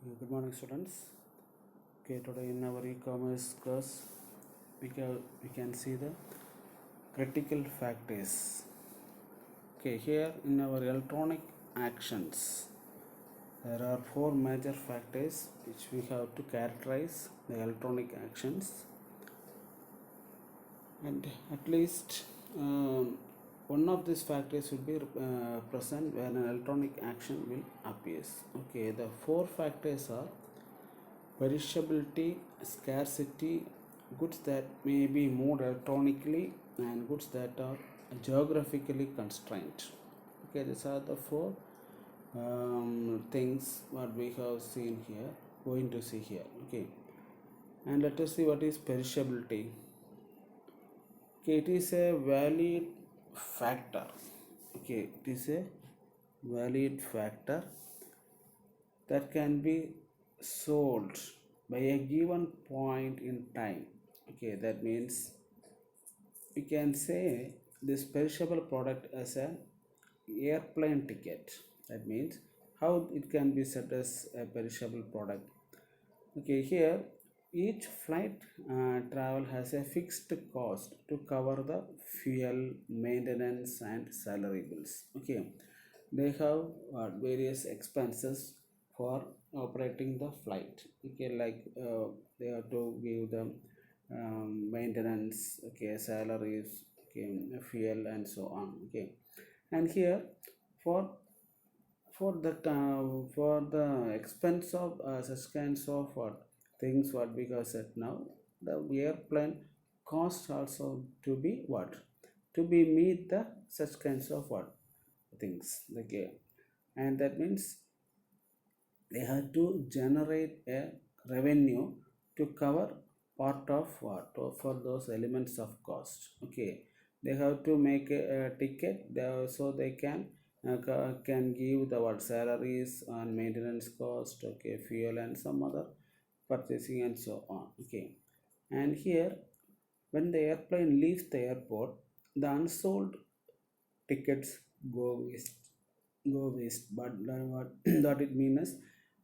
Good morning, students. Okay, today in our e-commerce course, we can see the critical factors. Okay, here in our electronic actions, there are four major factors which we have to characterize the electronic actions, and at least one of these factors will be present when an electronic action will appears. Okay, the four factors are perishability, scarcity, goods that may be moved electronically, and goods that are geographically constrained. Okay, these are the four things what we have seen here, going to see here. Okay, and let us see what is perishability. Okay, it is a valid factor. Okay, it is a valid factor that can be sold by a given point in time. Okay, that means we can say this perishable product as an airplane ticket. That means how it can be set as a perishable product. Okay, here each flight travel has a fixed cost to cover the fuel, maintenance, and salary bills. Okay, they have various expenses for operating the flight. Okay, like they have to give them maintenance, okay, salaries, okay, fuel, and so on. Okay, and here for for the expense of such kinds of things what we have said now, the airplane cost also to be what, to be meet the such kinds of what things. Okay, and that means they have to generate a revenue to cover part of what for those elements of cost. Okay, they have to make a ticket so they can give the what salaries and maintenance cost, okay, fuel and some other purchasing and so on. Okay, and here when the airplane leaves the airport, the unsold tickets go waste. But what that it means is,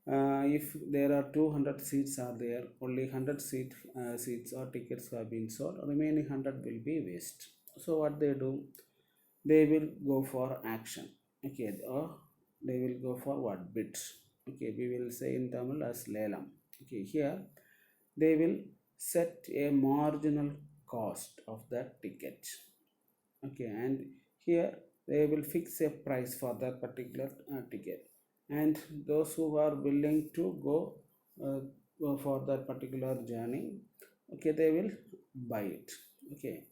if there are 200 seats are there, only 100 seats or tickets have been sold, remaining 100 will be waste. So what they do, they will go for action. Okay, or they will go for what, bids. Okay, we will say in Tamil as lelam. Okay, here they will set a marginal cost of that ticket. Okay, and here they will fix a price for that particular ticket, and those who are willing to go for that particular journey, okay, they will buy it. Okay,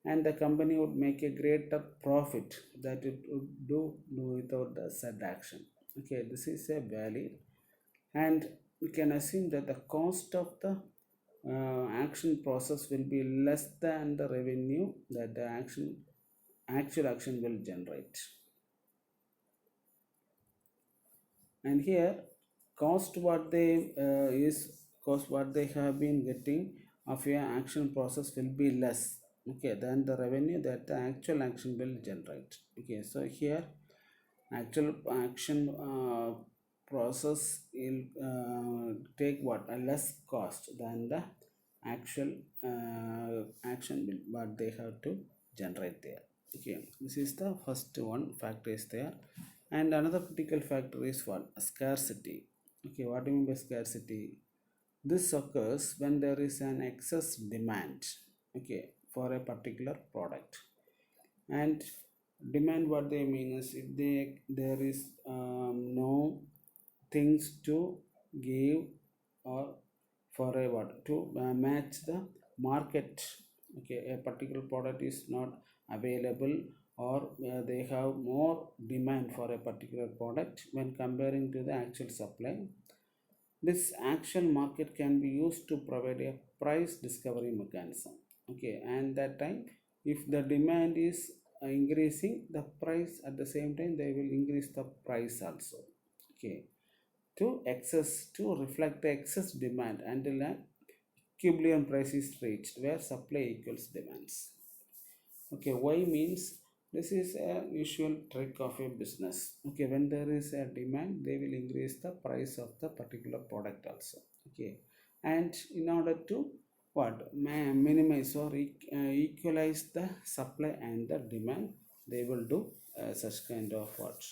and the company would make a greater profit that it would do without the said action. Okay, this is a valid, and we can assume that the cost of the action process will be less than the revenue that the actual action will generate. And here cost what they is cost what they have been getting of your action process will be less, okay, than the revenue that the actual action will generate. Okay, so here actual action process will take what, a less cost than the actual action will what they have to generate there. Okay, this is the first one factor is there. And another critical factor is what, scarcity. Okay, what do you mean by scarcity? This occurs when there is an excess demand, okay, for a particular product. And demand, what they mean is, if there is no things to give, or for a what to match the market. Okay, a particular product is not available, or they have more demand for a particular product when comparing to the actual supply. This actual market can be used to provide a price discovery mechanism. Okay, and that time, if the demand is increasing the price, at the same time they will increase the price also. Okay, to reflect the excess demand until an equilibrium price is reached where supply equals demands. Okay, why means This is a usual trick of a business. Okay, when there is a demand, they will increase the price of the particular product also. Okay, and in order to what minimize or equalize the supply and the demand, they will do such kind of what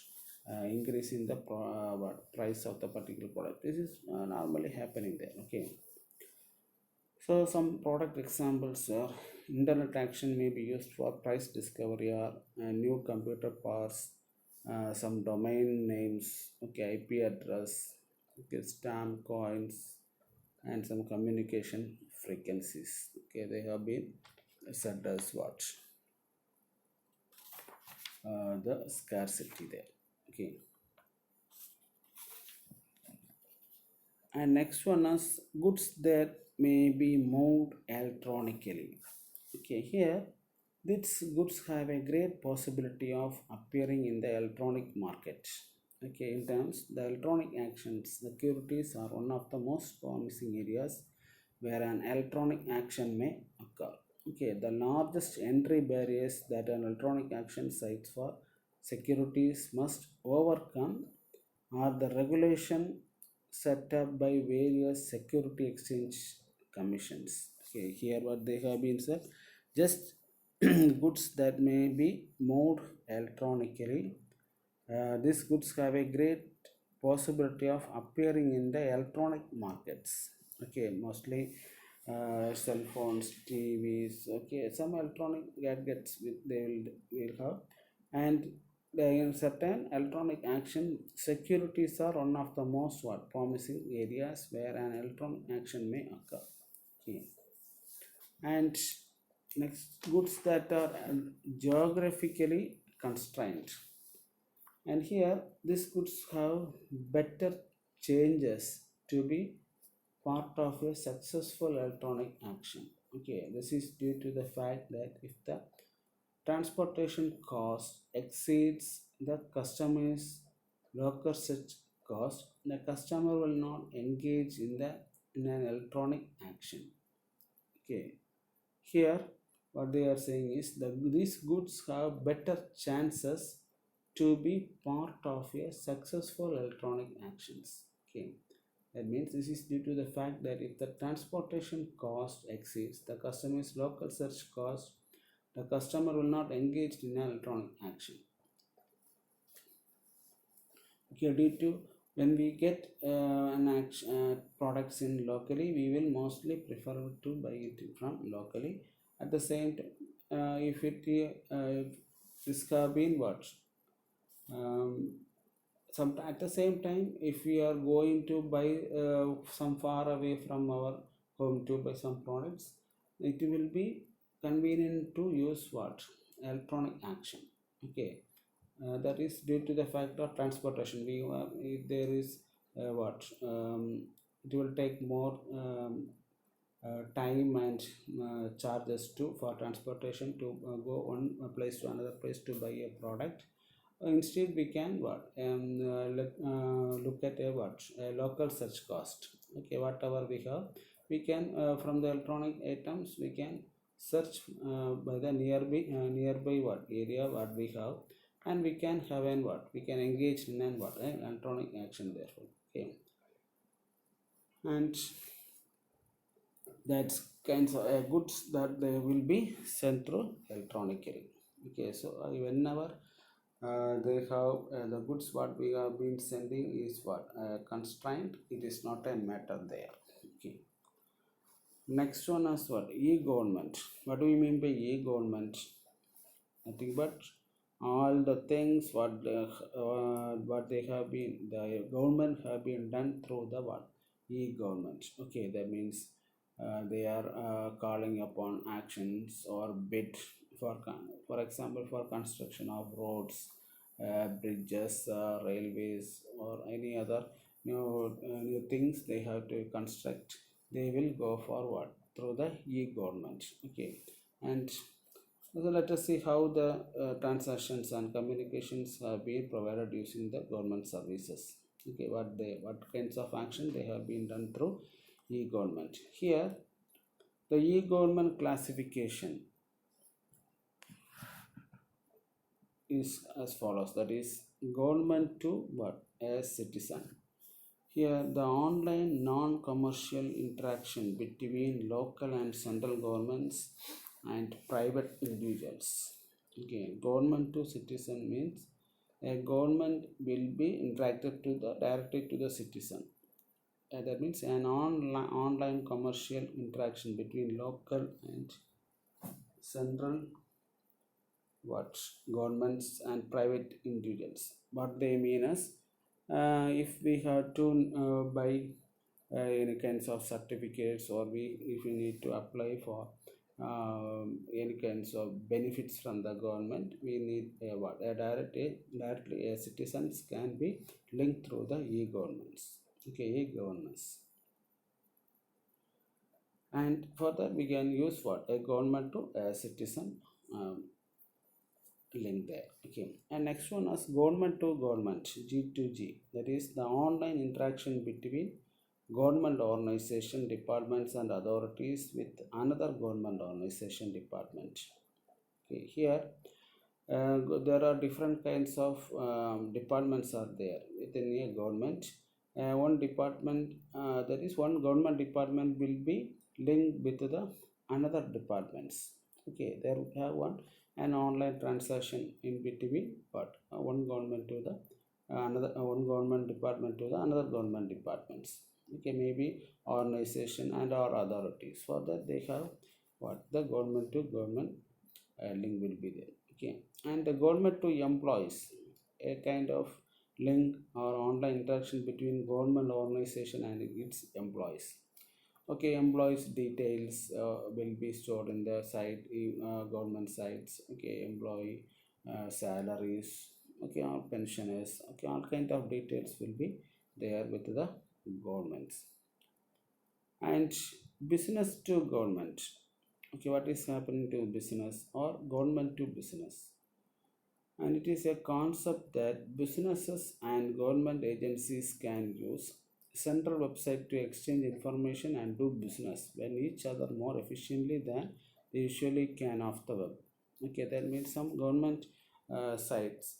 increase in the what price of the particular product. This is normally happening there. Okay, so some product examples are internet action may be used for price discovery or new computer parts, some domain names, okay, IP address, okay, stamp coins, and some communication frequencies. Okay, they have been said as what the scarcity there. Okay, and next one is goods that may be moved electronically. Okay, here these goods have a great possibility of appearing in the electronic market. Okay, in terms the electronic actions, securities are one of the most promising areas where an electronic action may occur. Okay, the largest entry barriers that an electronic action sites for securities must overcome are the regulation set up by various security exchange commissions. Okay, here what they have been said, just goods that may be moved electronically. These goods have a great possibility of appearing in the electronic markets. Okay, mostly cell phones, TVs. Okay, some electronic gadgets will have, and in certain electronic action securities are one of the most what promising areas where an electronic action may occur. Okay, and next goods that are geographically constrained, and here these goods have better changes to be part of a successful electronic action. Okay, this is due to the fact that if the transportation cost exceeds the customer's local search cost, the customer will not engage in an electronic action. Okay, here what they are saying is that these goods have better chances to be part of a successful electronic actions. Okay, that means this is due to the fact that if the transportation cost exceeds the customer's local search cost, the customer will not engage in an electronic action. Okay, due to when we get products in locally, we will mostly prefer to buy it from locally. At the same time, if it this have been what some at the same time, if we are going to buy some far away from our home to buy some products, it will be convenient to use what electronic action. Okay, that is due to the fact of transportation. We if there is what it will take more time and charges to for transportation to go one place to another place to buy a product. Instead we can what look at a what a local search cost. Okay, whatever we have, we can from the electronic items we can search by the nearby what area what we have, and we can have an what we can engage in an what an electronic action therefore. Okay, and that's kinds of goods that they will be sent through electronically. Okay, so whenever they have the goods what we have been sending is what constraint, it is not a matter there. Okay, next one is what e-government. What do we mean by e-government? Nothing but all the things what they have been the government have been done through the what e-government. Okay, that means they are calling upon actions or bid for example for construction of roads, bridges, railways, or any other new things they have to construct. They will go forward through the e-government. Okay, and so let us see how the transactions and communications have been provided using the government services. Okay, what kinds of action they have been done through e-government. Here the e-government classification. is as follows, that is government to what, a citizen. Here the online non-commercial interaction between local and central governments and private individuals. Okay, government to citizen means a government will be interacted to the directly to the citizen. That means an online commercial interaction between local and central what governments and private individuals. What they mean is, if we have to buy any kinds of certificates, or we if we need to apply for any kinds of benefits from the government, we need a what, a directly a citizens can be linked through the e-governments. Okay, e-governance. And further we can use what, a government to a citizen link there. Okay, and next one is government to government, G2G. That is the online interaction between government organization, departments and authorities with another government organization, department. Okay, here there are different kinds of departments are there within a government. One department, that is one government department will be linked with the another departments. Okay, there we have one an online transaction in between, but one government to the another one government department to the another government departments. Okay, maybe organization and or authorities. For that they have what, the government to government link will be there. Okay, and the government to employees, a kind of link or online interaction between government organization and its employees. Okay, employees details will be stored in the site, government sites. Okay, employee salaries, okay, all pensioners, okay, all kind of details will be there with the governments. And business to government. Okay, what is happening to business or government to business? And it is a concept that businesses and government agencies can use central website to exchange information and do business when each other more efficiently than they usually can off the web. Okay, that means some government sites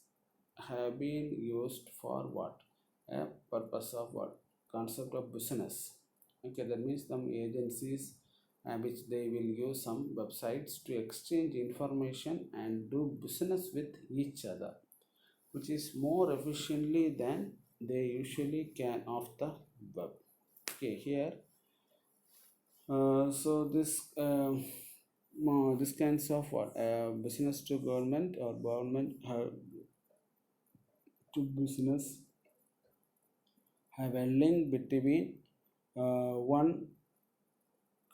have been used for what, a purpose of what, concept of business. Okay, that means some agencies which they will use some websites to exchange information and do business with each other, which is more efficiently than they usually can off the web. Okay, here so this kinds of what, business to government or government to business have a link between one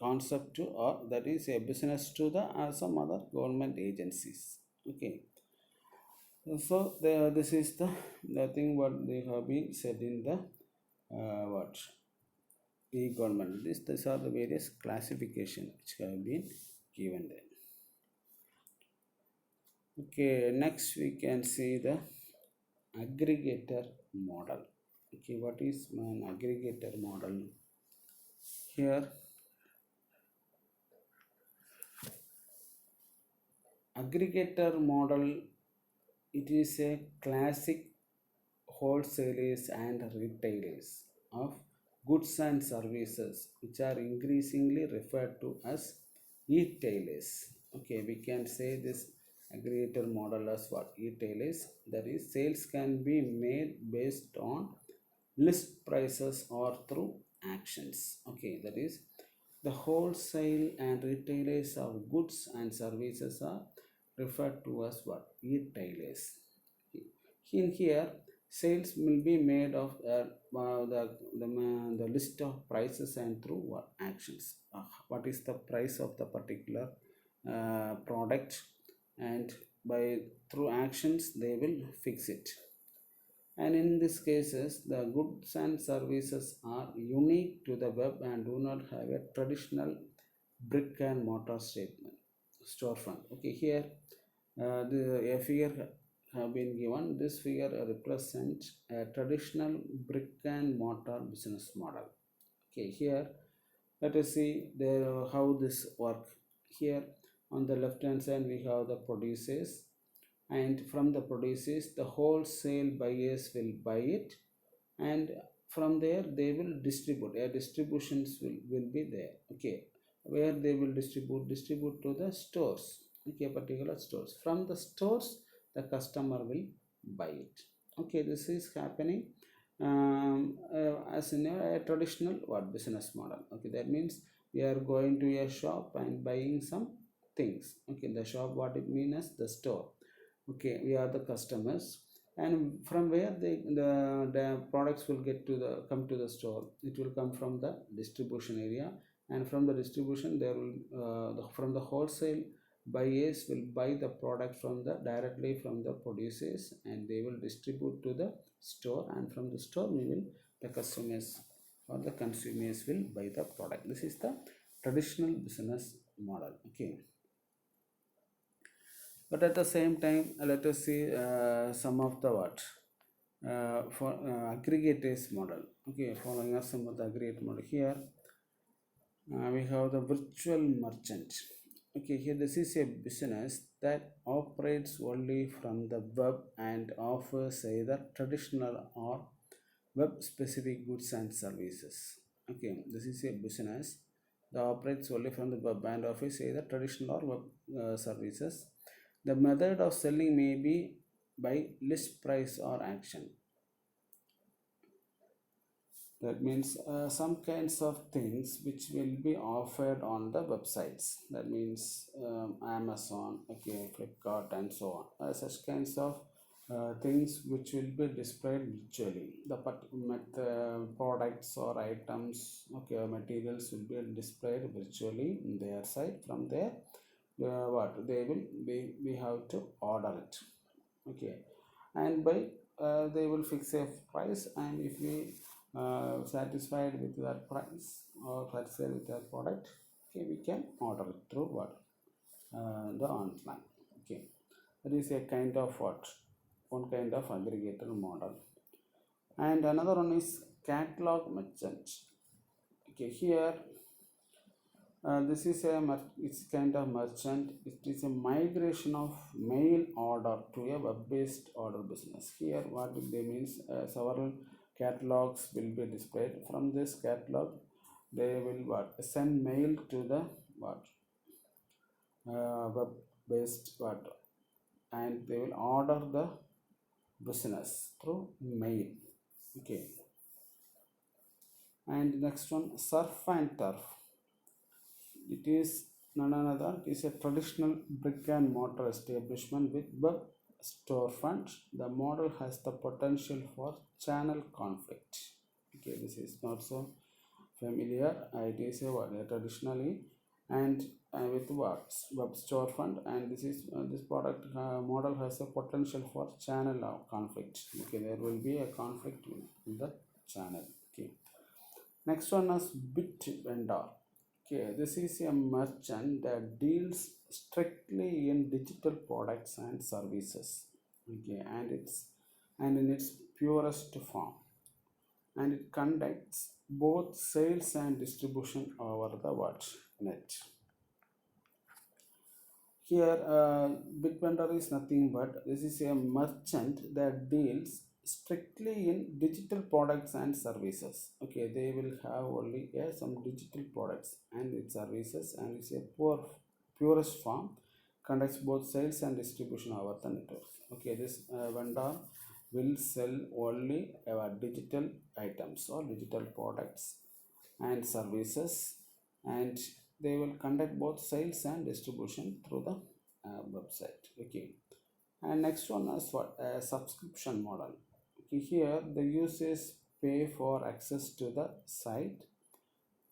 concept to, or that is a business to the some other government agencies. Okay, so this is the thing what they have been said in the what, e-government. These are the various classification which have been given there. Okay, next we can see the aggregator model. Okay, what is an aggregator model? Here aggregator model, it is a classic wholesalers and retailers of goods and services which are increasingly referred to as e-tailers. Okay, we can say this aggregator model as what, e-tailers. That is, sales can be made based on list prices or through actions. Okay, that is, the wholesale and retailers of goods and services are referred to as what, e-tailers. In here, sales will be made of the list of prices and through what actions. What is the price of the particular product, and by through actions they will fix it. And in these cases, the goods and services are unique to the web and do not have a traditional brick and mortar statement storefront. Okay, here a figure have been given. This figure represents a traditional brick and mortar business model. Okay, here let us see how this work. Here on the left hand side we have the producers, and from the producers the wholesale buyers will buy it, and from there they will distribute. Distributions will be there, okay, where they will distribute to the stores, okay, particular stores. From the stores the customer will buy it. Okay, this is happening as in a traditional what business model. Okay, that means we are going to a shop and buying some things. Okay, the shop, what it means as the store. Okay, we are the customers, and from where the products will get to the come to the store, it will come from the distribution area, and from the distribution there will from the wholesale buyers will buy the product from the directly from the producers, and they will distribute to the store, and from the store we will the customers or the consumers will buy the product. This is the traditional business model. Okay, but at the same time let us see some of the what for aggregators model. Okay, following us some of the aggregate model here. We have the virtual merchant. Okay, here this is a business that operates only from the web and offers either traditional or web specific goods and services. Okay, this is a business that operates only from the web and offers either traditional or web services. The method of selling may be by list price or action. That means some kinds of things which will be offered on the websites. That means Amazon, okay, Flipkart, and so on. Such kinds of things which will be displayed virtually. The products or items, okay, or materials will be displayed virtually in their site. From there, what they will we have to order it. Okay, and by they will fix a price, and if we satisfied with that price or satisfied with that product, okay, we can order it through what the online. Okay, that is a kind of what one kind of aggregator model. And another one is catalog merchant. Okay, here this is it's kind of merchant. It is a migration of mail order to a web-based order business. Here what they means several catalogs will be displayed. From this catalog they will what send mail to the what web-based what, and they will order the business through mail. Okay, and next one, surf and turf. It is none other, it is a traditional brick and mortar establishment with web storefront. The model has the potential for channel conflict. Okay, this is not so familiar. It is a traditionally and with what web storefront, and this is this product model has a potential for channel conflict. Okay, there will be a conflict in the channel. Okay, next one is Bitvendor. Okay, this is a merchant that deals strictly in digital products and services. Okay, and in its purest form, and it conducts both sales and distribution over the what net. Here, Bitvendor is nothing but this is a merchant that deals strictly in digital products and services. Okay, they will have only some digital products and its services, and it's a purest form, conducts both sales and distribution over the network. Okay, this vendor will sell only digital items or digital products and services, and they will conduct both sales and distribution through the website. Okay, and next one is what a subscription model. Okay, here the users pay for access to the site,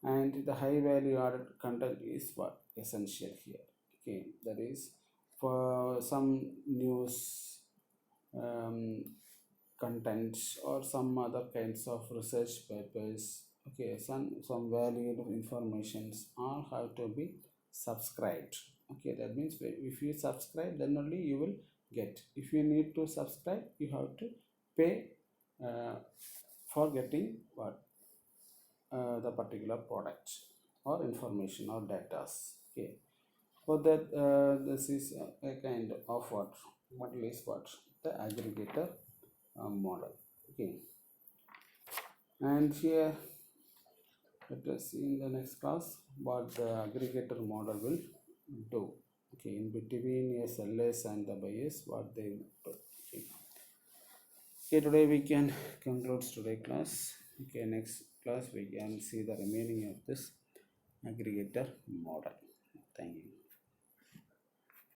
and the high value added content is what essential here. Okay, that is for some news content or some other kinds of research papers. Okay, some valued informations all have to be subscribed. Okay, that means if you subscribe, then only you will get. If you need to subscribe, you have to pay for getting what the particular product or information or data. Okay, for that this is a kind of what model is what? The aggregator model. Okay, and here let us see in the next class what the aggregator model will do. Okay, in between a sellers and the buyers, what they will do. Okay. Okay, today we can conclude today class. Okay, next class we can see the remaining of this aggregator model. Thank you.